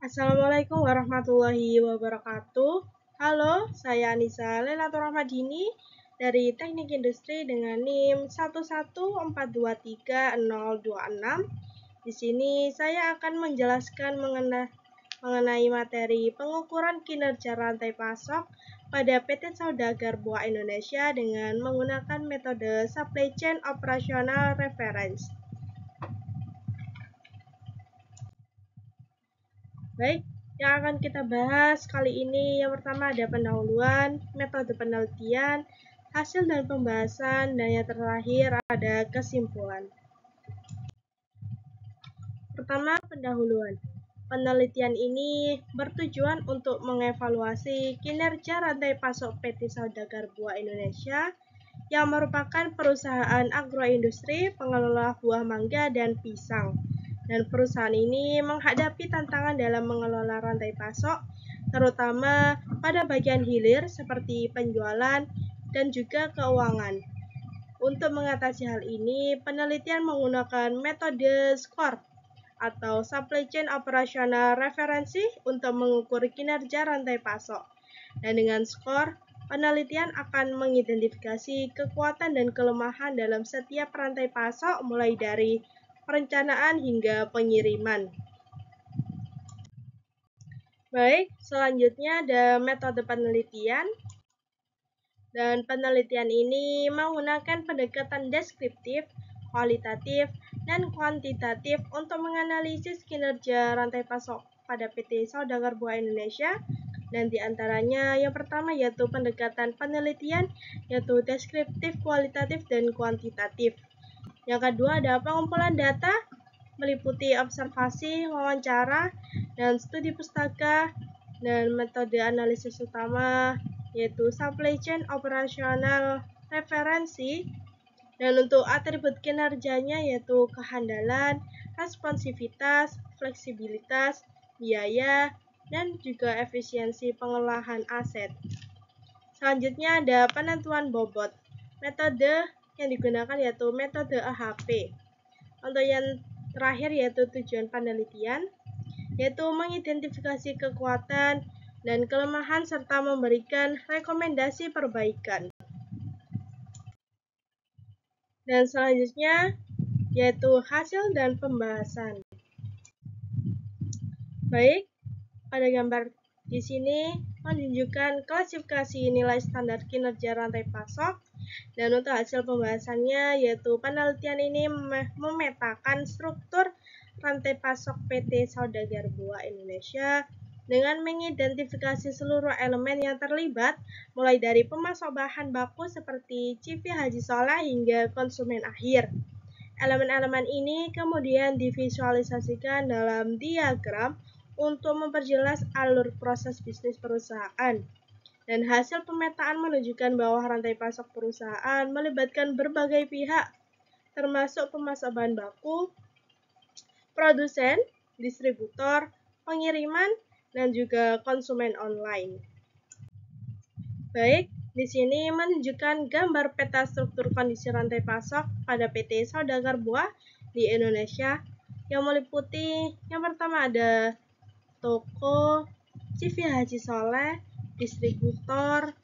Assalamualaikum warahmatullahi wabarakatuh. Halo, saya Anissa Lelatur Rahmadini dari Teknik Industri dengan NIM 114230026. Di sini saya akan menjelaskan mengenai materi pengukuran kinerja rantai pasok pada PT Saudagar Buah Indonesia dengan menggunakan metode Supply Chain Operational Reference. Baik, yang akan kita bahas kali ini yang pertama ada pendahuluan, metode penelitian, hasil dan pembahasan, dan yang terakhir ada kesimpulan. Pertama, pendahuluan. Penelitian ini bertujuan untuk mengevaluasi kinerja rantai pasok PT Saudagar Buah Indonesia yang merupakan perusahaan agroindustri pengelola buah mangga dan pisang. Dan perusahaan ini menghadapi tantangan dalam mengelola rantai pasok, terutama pada bagian hilir seperti penjualan dan juga keuangan. Untuk mengatasi hal ini, penelitian menggunakan metode SCORE atau Supply Chain Operational Reference untuk mengukur kinerja rantai pasok. Dan dengan SCORE, penelitian akan mengidentifikasi kekuatan dan kelemahan dalam setiap rantai pasok mulai dari perencanaan hingga pengiriman. Baik, selanjutnya ada metode penelitian. Dan penelitian ini menggunakan pendekatan deskriptif, kualitatif, dan kuantitatif untuk menganalisis kinerja rantai pasok pada PT Saudagar Buah Indonesia. Dan diantaranya yang pertama yaitu pendekatan penelitian, yaitu deskriptif, kualitatif, dan kuantitatif. Yang kedua ada pengumpulan data, meliputi observasi, wawancara, dan studi pustaka. Dan metode analisis utama yaitu Supply Chain Operational Referensi. Dan untuk atribut kinerjanya yaitu kehandalan, responsivitas, fleksibilitas, biaya, dan juga efisiensi pengolahan aset. Selanjutnya ada penentuan bobot. Metode yang digunakan yaitu metode AHP. Untuk yang terakhir yaitu tujuan penelitian, yaitu mengidentifikasi kekuatan dan kelemahan serta memberikan rekomendasi perbaikan. Dan selanjutnya yaitu hasil dan pembahasan. Baik, pada gambar di sini menunjukkan klasifikasi nilai standar kinerja rantai pasok. Dan untuk hasil pembahasannya yaitu penelitian ini memetakan struktur rantai pasok PT Saudagar Buah Indonesia dengan mengidentifikasi seluruh elemen yang terlibat mulai dari pemasok bahan baku seperti CV Haji Soleh hingga konsumen akhir. Elemen-elemen ini kemudian divisualisasikan dalam diagram untuk memperjelas alur proses bisnis perusahaan. Dan hasil pemetaan menunjukkan bahwa rantai pasok perusahaan melibatkan berbagai pihak, termasuk pemasok bahan baku, produsen, distributor, pengiriman, dan juga konsumen online. Baik, di sini menunjukkan gambar peta struktur kondisi rantai pasok pada PT Saudagar Buah di Indonesia yang meliputi yang pertama ada toko, CV Haji Soleh, distributor,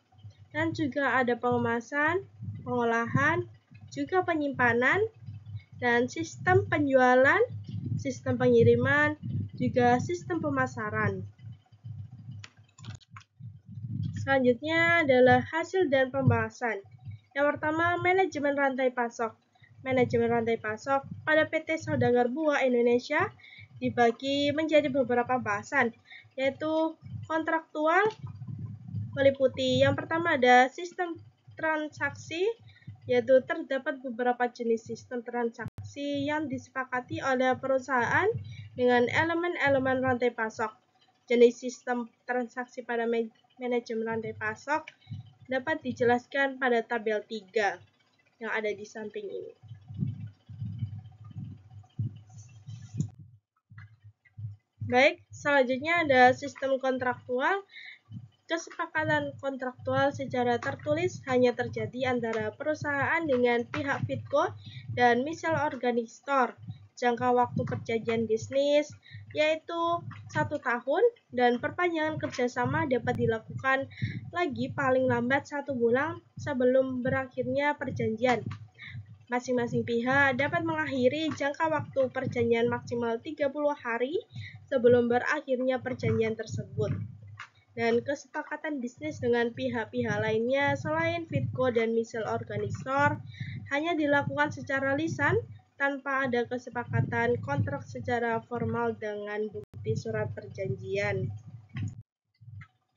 dan juga ada pengemasan, pengolahan, juga penyimpanan, dan sistem penjualan, sistem pengiriman, juga sistem pemasaran. Selanjutnya adalah hasil dan pembahasan. Yang pertama, manajemen rantai pasok. Manajemen rantai pasok pada PT Saudagar Buah Indonesia dibagi menjadi beberapa bahasan, yaitu kontraktual, meliputi yang pertama ada sistem transaksi, yaitu terdapat beberapa jenis sistem transaksi yang disepakati oleh perusahaan dengan elemen-elemen rantai pasok. Jenis sistem transaksi pada manajemen rantai pasok dapat dijelaskan pada tabel 3 yang ada di samping ini. Baik, selanjutnya ada sistem kontraktual. Kesepakatan kontraktual secara tertulis hanya terjadi antara perusahaan dengan pihak Fitco dan Misel Organic Store. Jangka waktu perjanjian bisnis yaitu 1 tahun, dan perpanjangan kerjasama dapat dilakukan lagi paling lambat 1 bulan sebelum berakhirnya perjanjian. Masing-masing pihak dapat mengakhiri jangka waktu perjanjian maksimal 30 hari sebelum berakhirnya perjanjian tersebut. Dan kesepakatan bisnis dengan pihak-pihak lainnya selain Fitco dan misal organisator hanya dilakukan secara lisan tanpa ada kesepakatan kontrak secara formal dengan bukti surat perjanjian.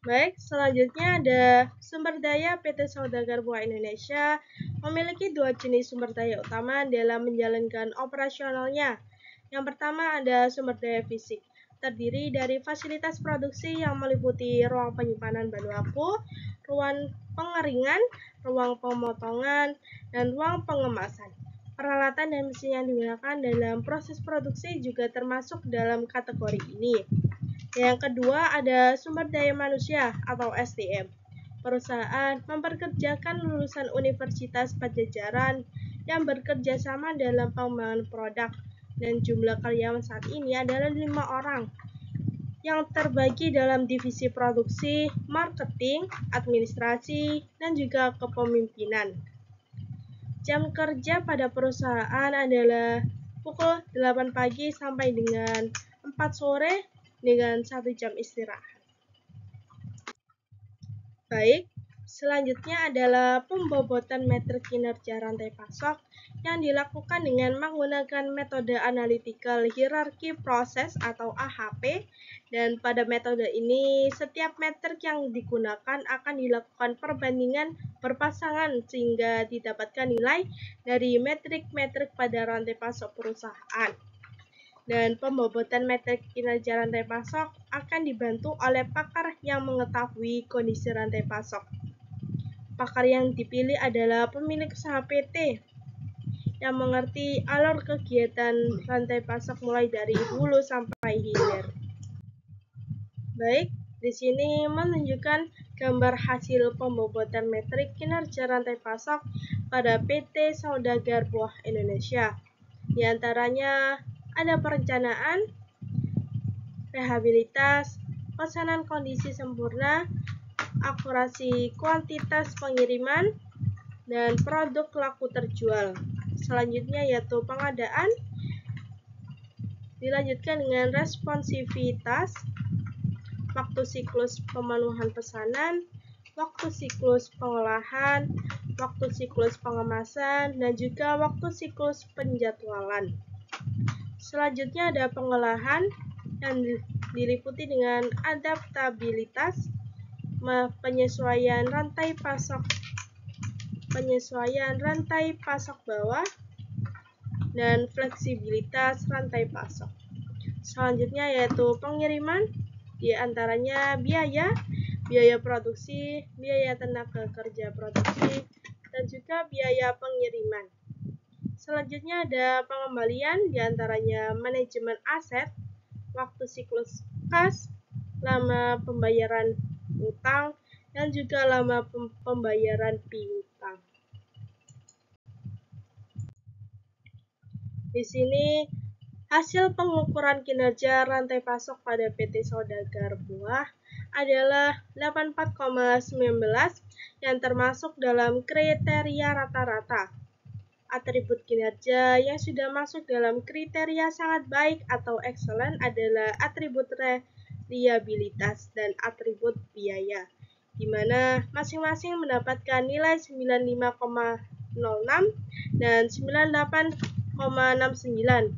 Baik, selanjutnya ada sumber daya. PT Saudagar Buah Indonesia memiliki 2 jenis sumber daya utama dalam menjalankan operasionalnya. Yang pertama ada sumber daya fisik, terdiri dari fasilitas produksi yang meliputi ruang penyimpanan bahan baku, ruang pengeringan, ruang pemotongan, dan ruang pengemasan. Peralatan dan mesin yang digunakan dalam proses produksi juga termasuk dalam kategori ini. Yang kedua ada sumber daya manusia atau SDM. Perusahaan memperkerjakan lulusan Universitas Pajajaran yang bekerja sama dalam pengembangan produk, dan jumlah karyawan saat ini adalah 5 orang yang terbagi dalam divisi produksi, marketing, administrasi, dan juga kepemimpinan. Jam kerja pada perusahaan adalah pukul 8 pagi sampai dengan 4 sore dengan 1 jam istirahat. Baik, selanjutnya adalah pembobotan metrik kinerja rantai pasok yang dilakukan dengan menggunakan metode analytical hierarchy process atau AHP, dan pada metode ini setiap metrik yang digunakan akan dilakukan perbandingan berpasangan sehingga didapatkan nilai dari metrik-metrik pada rantai pasok perusahaan. Dan pembobotan metrik kinerja rantai pasok akan dibantu oleh pakar yang mengetahui kondisi rantai pasok. Pakar yang dipilih adalah pemilik usaha PT yang mengerti alur kegiatan rantai pasok mulai dari hulu sampai hilir. Baik, di sini menunjukkan gambar hasil pembobotan metrik kinerja rantai pasok pada PT Saudagar Buah Indonesia. Di antaranya ada perencanaan, rehabilitas, pesanan kondisi sempurna, akurasi kuantitas pengiriman, dan produk laku terjual. Selanjutnya yaitu pengadaan, dilanjutkan dengan responsivitas, waktu siklus pemenuhan pesanan, waktu siklus pengolahan, waktu siklus pengemasan, dan juga waktu siklus penjadwalan. Selanjutnya ada pengolahan yang diliputi dengan adaptabilitas, penyesuaian rantai pasok bawah, dan fleksibilitas rantai pasok. Selanjutnya yaitu pengiriman, di antaranya biaya produksi, biaya tenaga kerja produksi, dan juga biaya pengiriman. Selanjutnya ada pengembalian, diantaranya manajemen aset, waktu siklus kas, lama pembayaran utang, dan juga lama pembayaran piutang. Di sini hasil pengukuran kinerja rantai pasok pada PT Saudagar Buah adalah 84,19 yang termasuk dalam kriteria rata-rata. Atribut kinerja yang sudah masuk dalam kriteria sangat baik atau excellent adalah atribut reliabilitas dan atribut biaya, di mana masing-masing mendapatkan nilai 95,06 dan 98,69.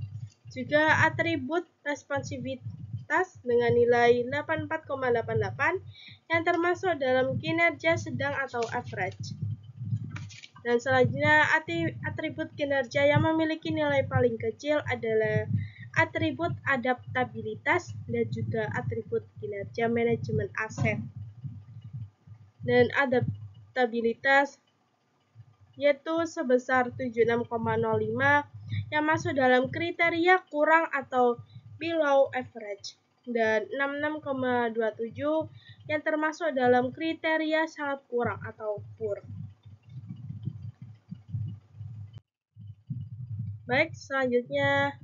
Juga atribut responsivitas dengan nilai 84,88 yang termasuk dalam kinerja sedang atau average. Dan selanjutnya atribut kinerja yang memiliki nilai paling kecil adalah atribut adaptabilitas dan juga atribut kinerja manajemen aset. Dan adaptabilitas yaitu sebesar 76,05 yang masuk dalam kriteria kurang atau below average, dan 66,27 yang termasuk dalam kriteria sangat kurang atau poor. Baik, selanjutnya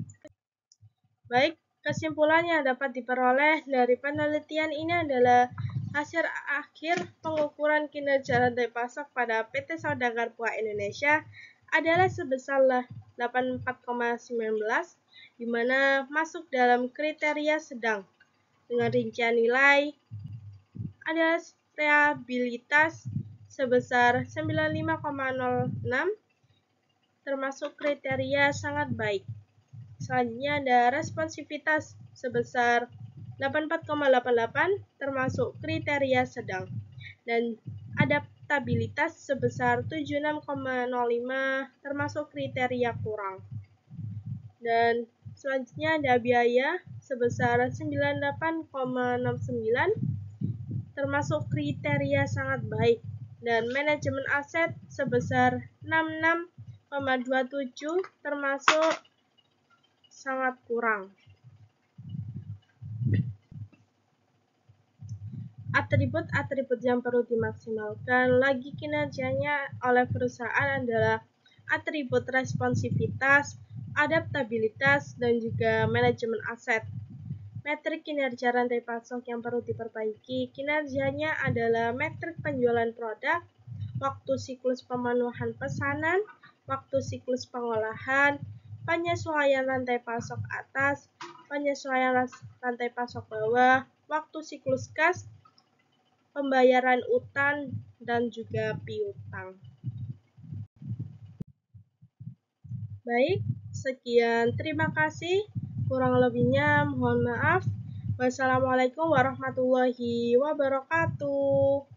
Kesimpulan yang dapat diperoleh dari penelitian ini adalah hasil akhir pengukuran kinerja rantai pasok pada PT Saudagar Buah Indonesia adalah sebesar 84,19, di mana masuk dalam kriteria sedang, dengan rincian nilai adalah reliabilitas sebesar 95,06, termasuk kriteria sangat baik. Selanjutnya ada responsivitas sebesar 84,88, termasuk kriteria sedang, dan adaptabilitas sebesar 76,05, termasuk kriteria kurang. Dan selanjutnya ada biaya sebesar 98,69, termasuk kriteria sangat baik, dan manajemen aset sebesar 66,27, termasuk sangat kurang. Atribut-atribut yang perlu dimaksimalkan lagi kinerjanya oleh perusahaan adalah atribut responsivitas, adaptabilitas, dan juga manajemen aset. Metrik kinerja rantai pasok yang perlu diperbaiki kinerjanya adalah metrik penjualan produk, waktu siklus pemenuhan pesanan, waktu siklus pengolahan, penyesuaian rantai pasok atas, penyesuaian rantai pasok bawah, waktu siklus kas, pembayaran utang, dan juga piutang. Baik, sekian. Terima kasih. Kurang lebihnya mohon maaf. Wassalamualaikum warahmatullahi wabarakatuh.